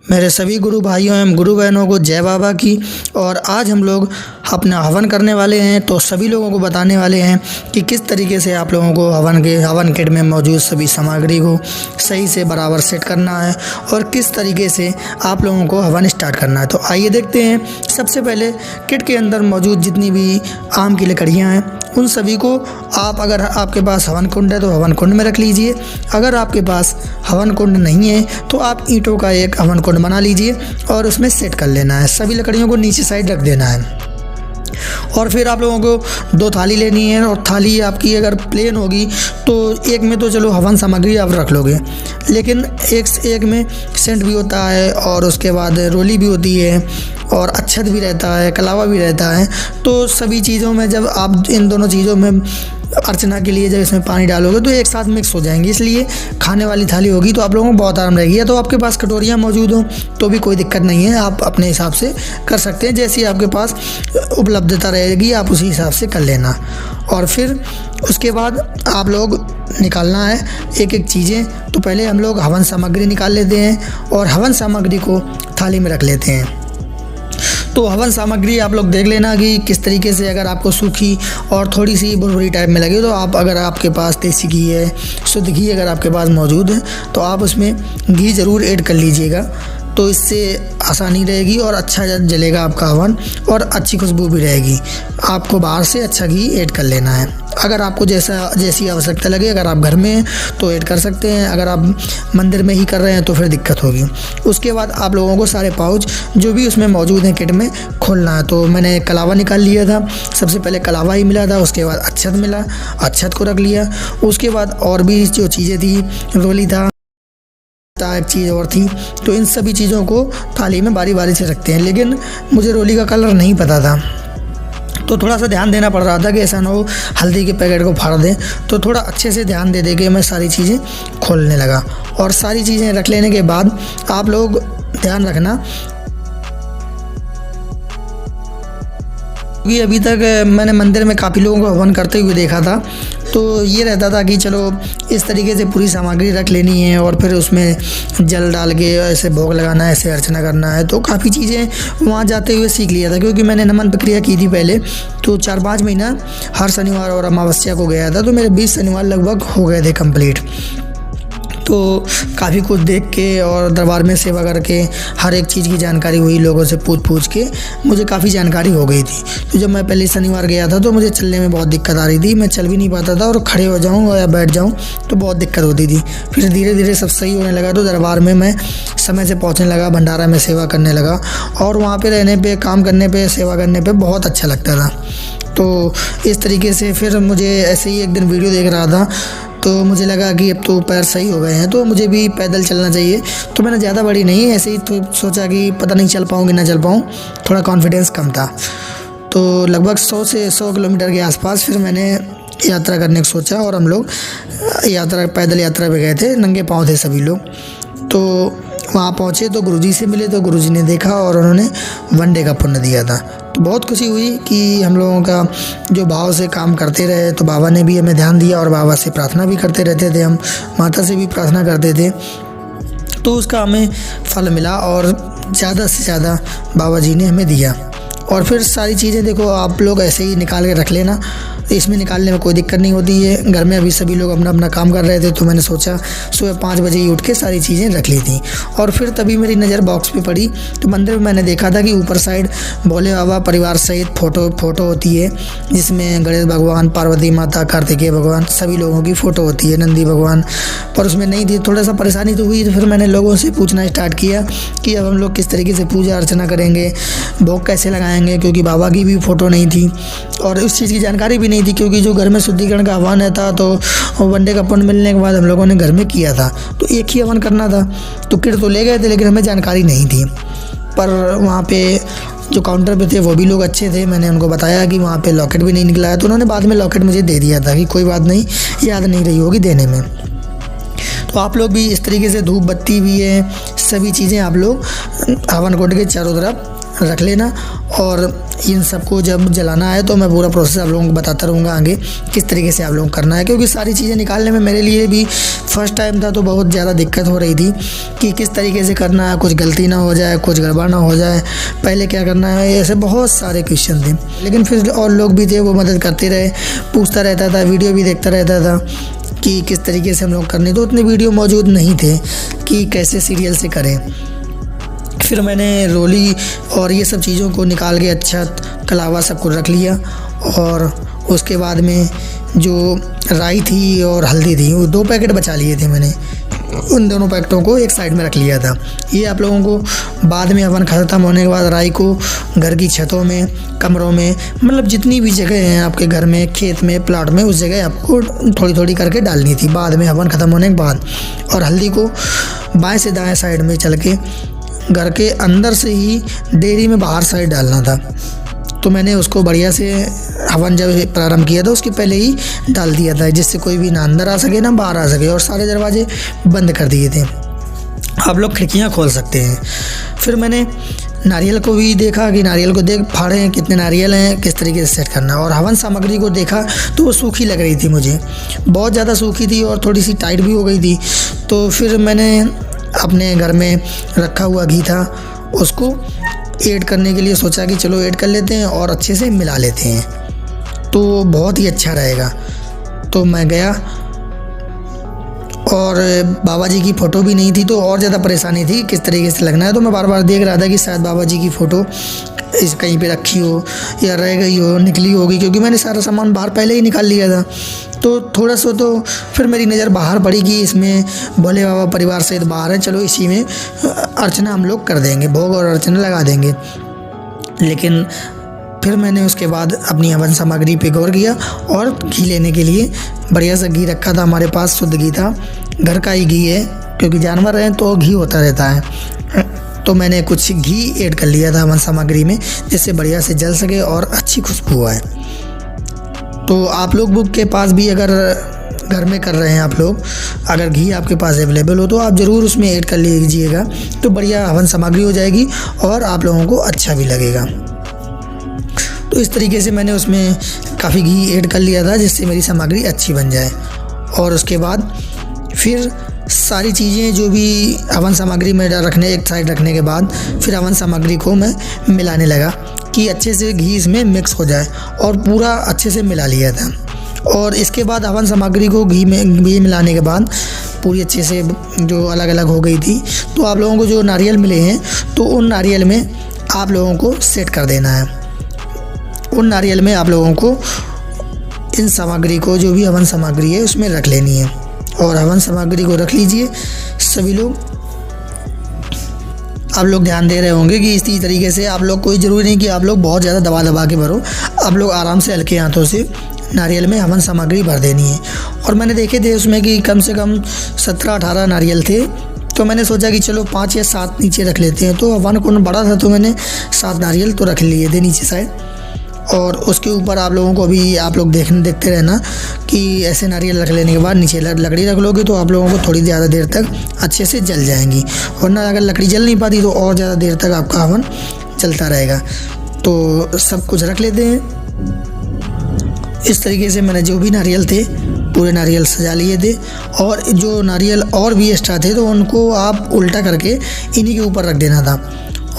मेरे सभी गुरु भाइयों एवं गुरु बहनों को जय बाबा की। और आज हम लोग अपना हवन करने वाले हैं, तो सभी लोगों को बताने वाले हैं कि किस तरीके से आप लोगों को हवन किट में मौजूद सभी सामग्री को सही से बराबर सेट करना है और किस तरीके से आप लोगों को हवन स्टार्ट करना है। तो आइए देखते हैं। सबसे पहले किट के अंदर मौजूद जितनी भी आम की लकड़ियाँ हैं उन सभी को अगर आपके पास हवन कुंड है तो हवन कुंड में रख लीजिए। अगर आपके पास हवन कुंड नहीं है तो आप ईंटों का एक हवन कुंड बना लीजिए और उसमें सेट कर लेना है। सभी लकड़ियों को नीचे साइड रख देना है और फिर आप लोगों को 2 थाली लेनी है। और थाली आपकी अगर प्लेन होगी तो एक में तो चलो हवन सामग्री आप रख लोगे, लेकिन एक में सेंट भी होता है और उसके बाद रोली भी होती है और अक्षत भी रहता है, कलावा भी रहता है। तो सभी चीज़ों में जब आप इन दोनों चीज़ों में अर्चना के लिए जब इसमें पानी डालोगे तो एक साथ मिक्स हो जाएंगे, इसलिए खाने वाली थाली होगी तो आप लोगों को बहुत आराम रहेगी। या तो आपके पास कटोरियाँ मौजूद हों तो भी कोई दिक्कत नहीं है, आप अपने हिसाब से कर सकते हैं। जैसी आपके पास उपलब्धता रहेगी आप उसी हिसाब से कर लेना। और फिर उसके बाद आप लोग निकालना है एक एक चीज़ें। तो पहले हम लोग हवन सामग्री निकाल लेते हैं और हवन सामग्री को थाली में रख लेते हैं। तो हवन सामग्री आप लोग देख लेना कि किस तरीके से, अगर आपको सूखी और थोड़ी सी भुरभुरी टाइप में लगे तो अगर आपके पास देसी घी है, शुद्ध घी अगर आपके पास मौजूद है तो आप उसमें घी ज़रूर ऐड कर लीजिएगा, तो इससे आसानी रहेगी और अच्छा जलेगा आपका हवन और अच्छी खुशबू भी रहेगी। आपको बाहर से अच्छा घी ऐड कर लेना है। अगर आपको जैसी आवश्यकता लगे, अगर आप घर में हैं तो ऐड कर सकते हैं, अगर आप मंदिर में ही कर रहे हैं तो फिर दिक्कत होगी। उसके बाद आप लोगों को सारे पाउच जो भी उसमें मौजूद हैं किट में खोलना है। तो मैंने कलावा निकाल लिया था, सबसे पहले कलावा ही मिला था, उसके बाद अक्षत मिला, अक्षत को रख लिया। उसके बाद और भी जो चीज़ें थी, रोली था, एक चीज़ और थी, तो इन सभी चीज़ों को थाली में बारी बारी से रखते हैं। लेकिन मुझे रोली का कलर नहीं पता था तो थोड़ा सा ध्यान देना पड़ रहा था कि ऐसा ना हो हल्दी के पैकेट को फाड़ दें, तो थोड़ा अच्छे से ध्यान दे के मैं सारी चीज़ें खोलने लगा। और सारी चीज़ें रख लेने के बाद आप लोग ध्यान रखना क्योंकि अभी तक मैंने मंदिर में काफ़ी लोगों को हवन करते हुए देखा था, तो ये रहता था कि चलो इस तरीके से पूरी सामग्री रख लेनी है और फिर उसमें जल डाल के ऐसे भोग लगाना है, ऐसे अर्चना करना है। तो काफ़ी चीज़ें वहाँ जाते हुए सीख लिया था, क्योंकि मैंने नमन प्रक्रिया की थी पहले, तो 4-5 महीना हर शनिवार और अमावस्या को गया था, तो मेरे 20 शनिवार लगभग हो गए थे कंप्लीट। तो काफ़ी कुछ देख के और दरबार में सेवा करके हर एक चीज़ की जानकारी हुई, लोगों से पूछ के मुझे काफ़ी जानकारी हो गई थी। तो जब मैं पहले शनिवार गया था तो मुझे चलने में बहुत दिक्कत आ रही थी, मैं चल भी नहीं पाता था और खड़े हो जाऊँ या बैठ जाऊँ तो बहुत दिक्कत होती थी। फिर धीरे धीरे सब सही होने लगा तो दरबार में मैं समय से पहुँचने लगा, भंडारा में सेवा करने लगा और वहाँ पर रहने पर, काम करने पर, सेवा करने पर बहुत अच्छा लगता था। तो इस तरीके से फिर मुझे ऐसे ही एक दिन वीडियो देख रहा था तो मुझे लगा कि अब तो पैर सही हो गए हैं तो मुझे भी पैदल चलना चाहिए। तो मैंने ज़्यादा बड़ी नहीं, ऐसे ही तो सोचा कि पता नहीं चल पाऊँ कि ना चल पाऊँ, थोड़ा कॉन्फिडेंस कम था। तो लगभग 100 से 100 किलोमीटर के आसपास फिर मैंने यात्रा करने को सोचा और हम लोग पैदल यात्रा पे गए थे, नंगे पाँव थे सभी लोग। तो वहाँ पहुँचे तो गुरुजी से मिले तो गुरुजी ने देखा और उन्होंने 1 डे का पुण्य दिया था। तो बहुत खुशी हुई कि हम लोगों का जो भाव से काम करते रहे, तो बाबा ने भी हमें ध्यान दिया और बाबा से प्रार्थना भी करते रहते थे, हम माता से भी प्रार्थना करते थे, तो उसका हमें फल मिला और ज़्यादा से ज़्यादा बाबा जी ने हमें दिया। और फिर सारी चीज़ें देखो आप लोग ऐसे ही निकाल के रख लेना, इसमें निकालने में कोई दिक्कत नहीं होती है। घर में अभी सभी लोग अपना अपना काम कर रहे थे तो मैंने सोचा सुबह 5 बजे ही उठ के सारी चीज़ें रख ली थी। और फिर तभी मेरी नज़र बॉक्स पे पड़ी तो मंदिर में मैंने देखा था कि ऊपर साइड भोले बाबा परिवार सहित फ़ोटो होती है, जिसमें गणेश भगवान, पार्वती माता, कार्तिकेय भगवान, सभी लोगों की फ़ोटो होती है, नंदी भगवान, पर उसमें नहीं थी। थोड़ा सा परेशानी तो हुई, तो फिर मैंने लोगों से पूछना स्टार्ट किया कि अब हम लोग किस तरीके से पूजा अर्चना करेंगे, भोग कैसे लगाएंगे, क्योंकि बाबा की भी फ़ोटो नहीं थी और उस चीज़ की जानकारी भी नहीं थी। क्योंकि जो घर में शुद्धिकरण का हवन था तो 1 डे का पुण्य मिलने के बाद हम लोगों ने घर में किया था, तो एक ही हवन करना था, तो किट तो ले गए थे लेकिन हमें जानकारी नहीं थी। पर वहाँ पे जो काउंटर पे थे वो भी लोग अच्छे थे, मैंने उनको बताया कि वहाँ पे लॉकेट भी नहीं निकला है, तो उन्होंने बाद में लॉकेट मुझे दे दिया था कि कोई बात नहीं, याद नहीं रही होगी देने में। तो आप लोग भी इस तरीके से धूप बत्ती भी है, सभी चीज़ें आप लोग हवन कुंड के चारों तरफ रख लेना। और इन सबको जब जलाना है तो मैं पूरा प्रोसेस आप लोगों को बताता रहूँगा आगे किस तरीके से आप लोगों को करना है, क्योंकि सारी चीज़ें निकालने में मेरे लिए भी फर्स्ट टाइम था तो बहुत ज़्यादा दिक्कत हो रही थी कि किस तरीके से करना है, कुछ गलती ना हो जाए, कुछ गड़बड़ ना हो जाए, पहले क्या करना है, ऐसे बहुत सारे क्वेश्चन थे। लेकिन फिर और लोग भी थे, वो मदद करते रहे, पूछता रहता था, वीडियो भी देखता रहता था कि किस तरीके से हम लोग करने। तो उतने वीडियो मौजूद नहीं थे कि कैसे सीरियल से करें। फिर मैंने रोली और ये सब चीज़ों को निकाल के अच्छा कलावा सब कुछ रख लिया। और उसके बाद में जो राई थी और हल्दी थी वो 2 पैकेट बचा लिए थे मैंने, उन दोनों पैकेटों को एक साइड में रख लिया था। ये आप लोगों को बाद में हवन ख़त्म होने के बाद राई को घर की छतों में, कमरों में, मतलब जितनी भी जगह हैं आपके घर में, खेत में, प्लाट में, उस जगह आपको थोड़ी थोड़ी करके डालनी थी बाद में हवन ख़त्म होने के बाद। और हल्दी को बाएं से दाएं साइड में चल के घर के अंदर से ही डेयरी में बाहर साइड डालना था। तो मैंने उसको बढ़िया से हवन जब प्रारंभ किया था उसके पहले ही डाल दिया था, जिससे कोई भी ना अंदर आ सके ना बाहर आ सके। और सारे दरवाजे बंद कर दिए थे, आप लोग खिड़कियां खोल सकते हैं। फिर मैंने नारियल को भी देखा कि नारियल को फाड़े कितने नारियल हैं, किस तरीके से सेट करना। और हवन सामग्री को देखा तो वो सूखी लग रही थी मुझे, बहुत ज़्यादा सूखी थी और थोड़ी सी टाइट भी हो गई थी। तो फिर मैंने अपने घर में रखा हुआ घी था उसको ऐड करने के लिए सोचा कि चलो ऐड कर लेते हैं और अच्छे से मिला लेते हैं, तो बहुत ही अच्छा रहेगा। तो मैं गया और बाबा जी की फ़ोटो भी नहीं थी तो और ज़्यादा परेशानी थी किस तरीके से लगना है। तो मैं बार बार देख रहा था कि शायद बाबा जी की फ़ोटो इस कहीं पे रखी हो या रह गई हो, निकली होगी, क्योंकि मैंने सारा सामान बाहर पहले ही निकाल लिया था। तो थोड़ा सा तो फिर मेरी नज़र बाहर पड़ी कि इसमें भोले बाबा परिवार सहित बाहर है, चलो इसी में अर्चना हम लोग कर देंगे, भोग और अर्चना लगा देंगे। लेकिन फिर मैंने उसके बाद अपनी हवन सामग्री पे गौर किया और घी लेने के लिए बढ़िया सा घी रखा था हमारे पास, शुद्ध घी था, घर का ही घी है, क्योंकि जानवर हैं तो घी होता रहता है। तो मैंने कुछ घी ऐड कर लिया था हवन सामग्री में, जिससे बढ़िया से जल सके और अच्छी खुशबू आए। तो आप लोग के पास भी अगर घर में कर रहे हैं आप लोग, अगर घी आपके पास अवेलेबल हो तो आप ज़रूर उसमें ऐड कर लीजिएगा, तो बढ़िया हवन सामग्री हो जाएगी और आप लोगों को अच्छा भी लगेगा। तो इस तरीके से मैंने उसमें काफ़ी घी ऐड कर लिया था जिससे मेरी सामग्री अच्छी बन जाए। और उसके बाद फिर सारी चीज़ें जो भी हवन सामग्री में एक साइड रखने के बाद फिर हवन सामग्री को मैं मिलाने लगा कि अच्छे से घी इसमें मिक्स हो जाए, और पूरा अच्छे से मिला लिया था। और इसके बाद हवन सामग्री को घी मिलाने के बाद पूरी अच्छे से जो अलग अलग हो गई थी, तो आप लोगों को जो नारियल मिले हैं तो उन नारियल में आप लोगों को सेट कर देना है। उन नारियल में आप लोगों को इन सामग्री को, जो भी हवन सामग्री है, उसमें रख लेनी है। और हवन सामग्री को रख लीजिए सभी लोग। आप लोग ध्यान दे रहे होंगे कि इसी तरीके से आप लोग, कोई ज़रूरी नहीं कि आप लोग बहुत ज़्यादा दबा के भरो, आप लोग आराम से हल्के हाथों से नारियल में हवन सामग्री भर देनी है। और मैंने देखे थे उसमें कि कम से कम 17-18 नारियल थे, तो मैंने सोचा कि चलो 5 या 7 नीचे रख लेते हैं। तो हवन कुंड बड़ा था तो मैंने 7 नारियल तो रख लिए थे नीचे साइड। और उसके ऊपर आप लोगों को भी, आप लोग देखते रहना कि ऐसे नारियल रख लेने के बाद नीचे लकड़ी रख लोगे तो आप लोगों को थोड़ी ज़्यादा देर तक अच्छे से जल जाएंगी, वरना अगर लकड़ी जल नहीं पाती तो और ज़्यादा देर तक आपका हवन चलता रहेगा। तो सब कुछ रख लेते हैं। इस तरीके से मैंने जो भी नारियल थे पूरे नारियल सजा लिए थे, और जो नारियल और भी एक्स्ट्रा थे तो उनको आप उल्टा करके इन्हीं के ऊपर रख देना था।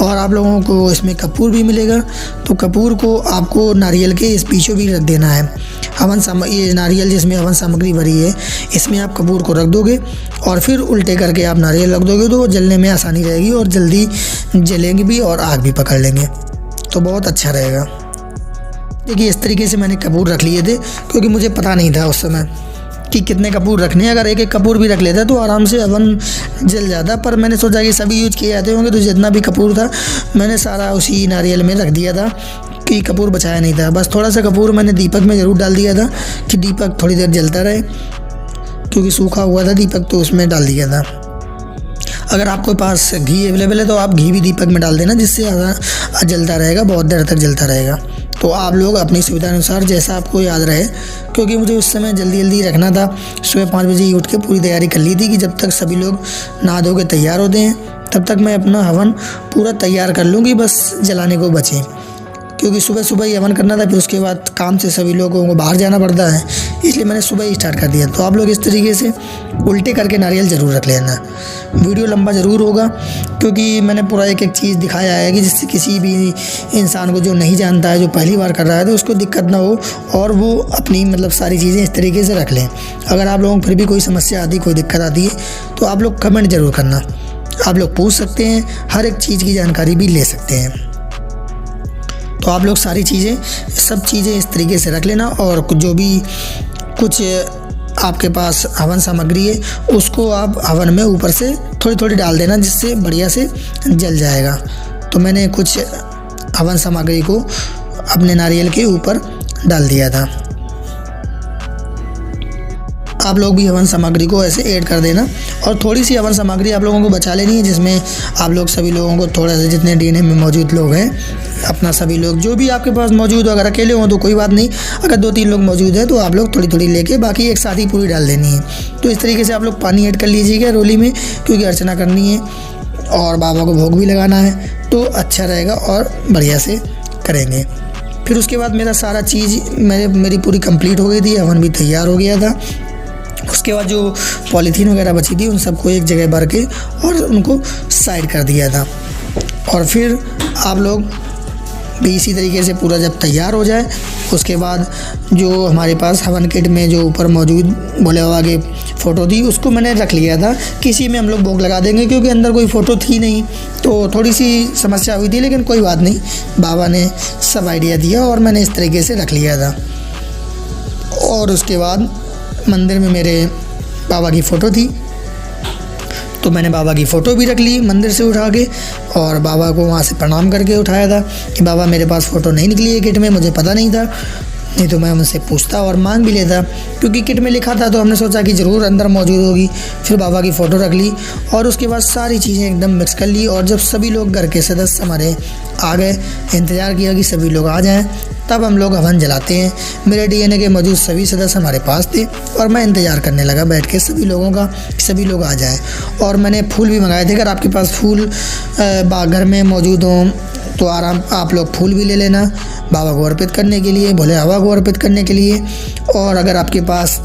और आप लोगों को इसमें कपूर भी मिलेगा, तो कपूर को आपको नारियल के इस बीचों भी रख देना है। ये नारियल जिसमें हवन सामग्री भरी है इसमें आप कपूर को रख दोगे और फिर उल्टे करके आप नारियल रख दोगे तो जलने में आसानी रहेगी और जल्दी जलेंगे भी और आग भी पकड़ लेंगे, तो बहुत अच्छा रहेगा। देखिए इस तरीके से मैंने कपूर रख लिए थे, क्योंकि मुझे पता नहीं था उस समय कि कितने कपूर रखने हैं। अगर एक कपूर भी रख लेता तो आराम से हवन जल जाता, पर मैंने सोचा कि सभी यूज किए जाते होंगे तो जितना भी कपूर था मैंने सारा उसी नारियल में रख दिया था कि कपूर बचाया नहीं था। बस थोड़ा सा कपूर मैंने दीपक में ज़रूर डाल दिया था कि दीपक थोड़ी देर जलता रहे, क्योंकि सूखा हुआ था दीपक तो उसमें डाल दिया था। अगर आपके पास घी अवेलेबल है तो आप घी भी दीपक में डाल देना, जिससे जलता रहेगा, बहुत देर तक जलता रहेगा। तो आप लोग अपनी सुविधा अनुसार जैसा आपको याद रहे, क्योंकि मुझे उस समय जल्दी रखना था। सुबह 5 बजे ही उठ के पूरी तैयारी कर ली थी कि जब तक सभी लोग नहा धो के तैयार होते हैं तब तक मैं अपना हवन पूरा तैयार कर लूँगी, बस जलाने को बचे, क्योंकि सुबह सुबह ही हवन करना था। फिर उसके बाद काम से सभी लोगों को बाहर जाना पड़ता है, इसलिए मैंने सुबह ही स्टार्ट कर दिया। तो आप लोग इस तरीके से उल्टे करके नारियल ज़रूर रख लेना। वीडियो लंबा ज़रूर होगा, क्योंकि मैंने पूरा एक एक चीज़ दिखाया है कि जिससे किसी भी इंसान को जो नहीं जानता है, जो पहली बार कर रहा है, तो उसको दिक्कत ना हो और वो अपनी मतलब सारी चीज़ें इस तरीके से रख लें। अगर आप लोगों को फिर भी कोई समस्या आती, कोई दिक्कत आती है, तो आप लोग कमेंट ज़रूर करना। आप लोग पूछ सकते हैं, हर एक चीज़ की जानकारी भी ले सकते हैं। तो आप लोग सारी चीज़ें, सब चीज़ें इस तरीके से रख लेना, और जो भी कुछ आपके पास हवन सामग्री है उसको आप हवन में ऊपर से थोड़ी थोड़ी डाल देना, जिससे बढ़िया से जल जाएगा। तो मैंने कुछ हवन सामग्री को अपने नारियल के ऊपर डाल दिया था। आप लोग भी हवन सामग्री को ऐसे ऐड कर देना, और थोड़ी सी हवन सामग्री आप लोगों को बचा लेनी है, जिसमें आप लोग सभी लोगों को थोड़ा सा, जितने डीएनए में मौजूद लोग हैं, अपना सभी लोग जो भी आपके पास मौजूद हो, अगर अकेले हों तो कोई बात नहीं, अगर 2-3 लोग मौजूद हैं तो आप लोग थोड़ी थोड़ी लेके बाकी एक साथ ही पूरी डाल देनी है। तो इस तरीके से आप लोग पानी ऐड कर लीजिएगा रोली में, क्योंकि अर्चना करनी है और बाबा को भोग भी लगाना है, तो अच्छा रहेगा और बढ़िया से करेंगे। फिर उसके बाद मेरा सारा चीज़ मेरी पूरी कंप्लीट हो गई थी, हवन भी तैयार हो गया था। उसके बाद जो पॉलीथीन वगैरह बची थी उन सबको एक जगह भर के और उनको साइड कर दिया था। और फिर आप लोग भी इसी तरीके से पूरा जब तैयार हो जाए, उसके बाद जो हमारे पास हवन किट में जो ऊपर मौजूद भोले बाबा की फ़ोटो थी उसको मैंने रख लिया था, किसी में हम लोग भोग लगा देंगे, क्योंकि अंदर कोई फ़ोटो थी नहीं, तो थोड़ी सी समस्या हुई थी, लेकिन कोई बात नहीं, बाबा ने सब आइडिया दिया और मैंने इस तरीके से रख लिया था। और उसके बाद मंदिर में मेरे बाबा की फ़ोटो थी, तो मैंने बाबा की फ़ोटो भी रख ली मंदिर से उठा के, और बाबा को वहाँ से प्रणाम करके उठाया था कि बाबा मेरे पास फ़ोटो नहीं निकली है किट में, मुझे पता नहीं था, नहीं तो मैं उनसे पूछता और मांग भी लेता, क्योंकि किट में लिखा था तो हमने सोचा कि ज़रूर अंदर मौजूद होगी। फिर बाबा की फ़ोटो रख ली और उसके बाद सारी चीज़ें एकदम मिक्स कर ली, और जब सभी लोग घर के सदस्य हमारे आ गए, इंतज़ार किया कि सभी लोग आ जाएं, तब हम लोग हवन जलाते हैं। मेरे डीएनए के मौजूद सभी सदस्य हमारे पास थे और मैं इंतज़ार करने लगा बैठ के सभी लोगों का, सभी लोग आ जाएं। और मैंने फूल भी मंगाए थे, अगर आपके पास फूल घर में मौजूद हों तो आप लोग फूल भी ले लेना बाबा को अर्पित करने के लिए, भोले बाबा को अर्पित करने के लिए। और अगर आपके पास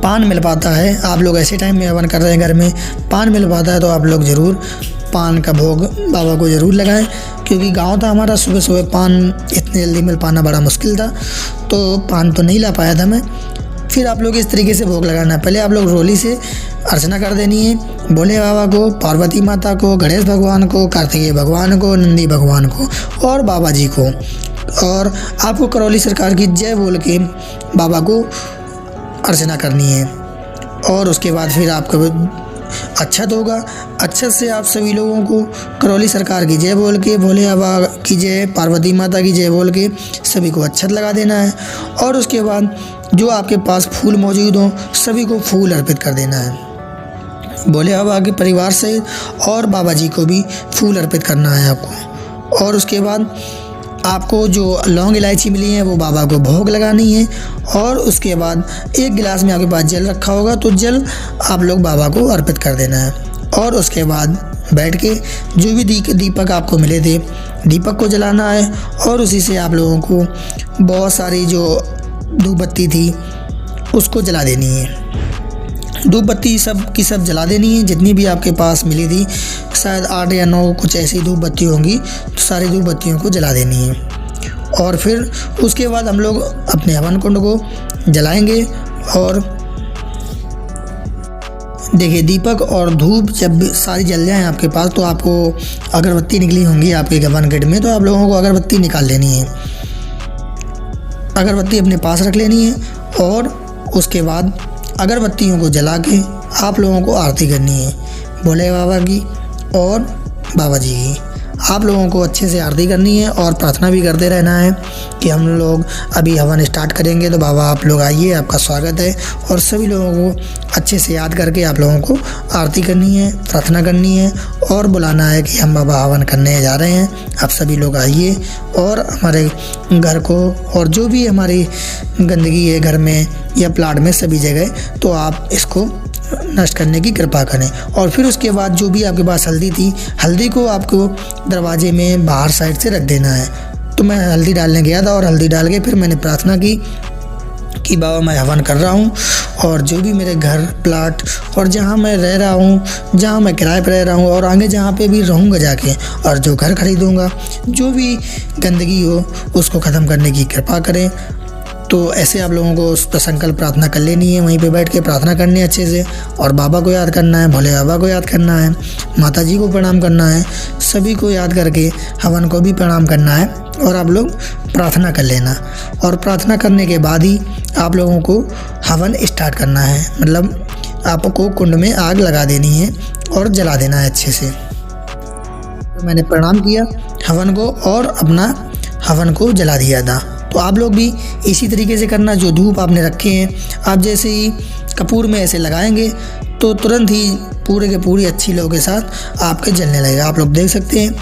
पान मिल पाता है, आप लोग ऐसे टाइम में हवन कर रहे हैं, घर में पान मिल पाता है, तो आप लोग ज़रूर पान का भोग बाबा को ज़रूर लगाएं, क्योंकि गांव था हमारा, सुबह सुबह पान इतने जल्दी मिल पाना बड़ा मुश्किल था, तो पान तो नहीं ला पाया था मैं। फिर आप लोग इस तरीके से भोग लगाना है, पहले आप लोग रोली से अर्चना कर देनी है भोले बाबा को, पार्वती माता को, गणेश भगवान को, कार्तिकेय भगवान को, नंदी भगवान को और बाबा जी को। और आपको करौली सरकार की जय बोल के बाबा को अर्चना करनी है। और उसके बाद फिर आपको अच्छत होगा, अच्छत से आप सभी लोगों को करौली सरकार की जय बोल के, भोले बाबा की जय, पार्वती माता की जय बोल के सभी को अच्छत लगा देना है। और उसके बाद जो आपके पास फूल मौजूद हों सभी को फूल अर्पित कर देना है, भोले बाबा के परिवार सहित, और बाबा जी को भी फूल अर्पित करना है आपको। और उसके बाद आपको जो लौंग इलायची मिली है वो बाबा को भोग लगानी है। और उसके बाद एक गिलास में आपके पास जल रखा होगा तो जल आप लोग बाबा को अर्पित कर देना है। और उसके बाद बैठ के जो भी दीपक आपको मिले थे दीपक को जलाना है, और उसी से आप लोगों को बहुत सारी जो धूप बत्ती थी उसको जला देनी है। धूप बत्ती सब की सब जला देनी है, जितनी भी आपके पास मिली थी, शायद 8 या 9 कुछ ऐसी धूप बत्ती होंगी, तो सारी धूप बत्तियों को जला देनी है। और फिर उसके बाद हम लोग अपने हवन कुंड को जलाएंगे। और देखिए दीपक और धूप जब सारी जल जाएँ आपके पास, तो आपको अगरबत्ती निकली होंगी आपके हवन कुंड में, तो आप लोगों को अगरबत्ती निकाल लेनी है, अगरबत्ती अपने पास रख लेनी है। और उसके बाद अगरबत्तियों को जला के आप लोगों को आरती करनी है भोले बाबा की और बाबा जी की। आप लोगों को अच्छे से आरती करनी है और प्रार्थना भी करते रहना है कि हम लोग अभी हवन स्टार्ट करेंगे तो बाबा आप लोग आइए, आपका स्वागत है। और सभी लोगों को अच्छे से याद करके आप लोगों को आरती करनी है, प्रार्थना करनी है और बुलाना है कि हम बाबा हवन करने जा रहे हैं, आप सभी लोग आइए और हमारे घर को और जो भी हमारी गंदगी है घर में या प्लाट में सभी जगह, तो आप इसको नष्ट करने की कृपा करें। और फिर उसके बाद जो भी आपके पास हल्दी थी, हल्दी को आपको दरवाजे में बाहर साइड से रख देना है। तो मैं हल्दी डालने गया था और हल्दी डाल के फिर मैंने प्रार्थना की कि बाबा मैं हवन कर रहा हूँ और जो भी मेरे घर प्लाट और जहाँ मैं रह रहा हूँ, जहाँ मैं किराए पर रह रहा हूँ और आगे जहाँ पे भी रहूँगा जाके, और जो घर खरीदूँगा, जो भी गंदगी हो उसको ख़त्म करने की कृपा करें। तो ऐसे आप लोगों को उस पर संकल्प प्रार्थना कर लेनी है, वहीं पे बैठ के प्रार्थना करनी है अच्छे से, और बाबा को याद करना है, भोले बाबा को याद करना है, माता जी को प्रणाम करना है, सभी को याद करके हवन को भी प्रणाम करना है और आप लोग प्रार्थना कर लेना। और प्रार्थना करने के बाद ही आप लोगों को हवन स्टार्ट करना है, मतलब आपको कुंड में आग लगा देनी है और जला देना है अच्छे से। तो मैंने प्रणाम किया हवन को और अपना हवन को जला दिया था। तो आप लोग भी इसी तरीके से करना। जो धूप आपने रखे हैं, आप जैसे ही कपूर में ऐसे लगाएंगे तो तुरंत ही पूरे के पूरी अच्छी लौ के साथ आपके जलने लगेगा। आप लोग देख सकते हैं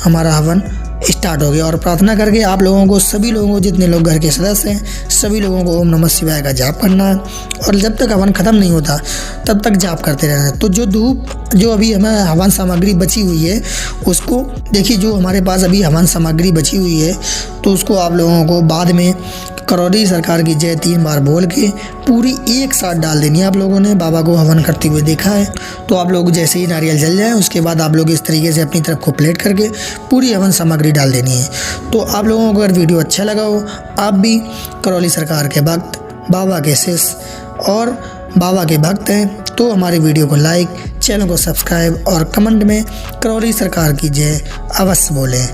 हमारा हवन स्टार्ट हो गया। और प्रार्थना करके आप लोगों को, सभी लोगों को, जितने लोग घर के सदस्य हैं, सभी लोगों को ओम नमः शिवाय का जाप करना है और जब तक हवन ख़त्म नहीं होता तब तक जाप करते रहना है। तो जो धूप, जो अभी हमें हवन सामग्री बची हुई है उसको देखिए, जो हमारे पास अभी हवन सामग्री बची हुई है तो उसको आप लोगों को बाद में करौली सरकार की जय 3 बार बोल के पूरी एक साथ डाल देनी है। आप लोगों ने बाबा को हवन करते हुए देखा है। तो आप लोग जैसे ही नारियल जल जाए उसके बाद आप लोग इस तरीके से अपनी तरफ को प्लेट करके पूरी हवन सामग्री डाल देनी है। तो आप लोगों को अगर वीडियो अच्छा लगा हो, आप भी करौली सरकार के भक्त, बाबा के शिष्य और बाबा के भक्त हैं, तो हमारे वीडियो को लाइक, चैनल को सब्सक्राइब और कमेंट में करौली सरकार की जय अवश्य बोलें।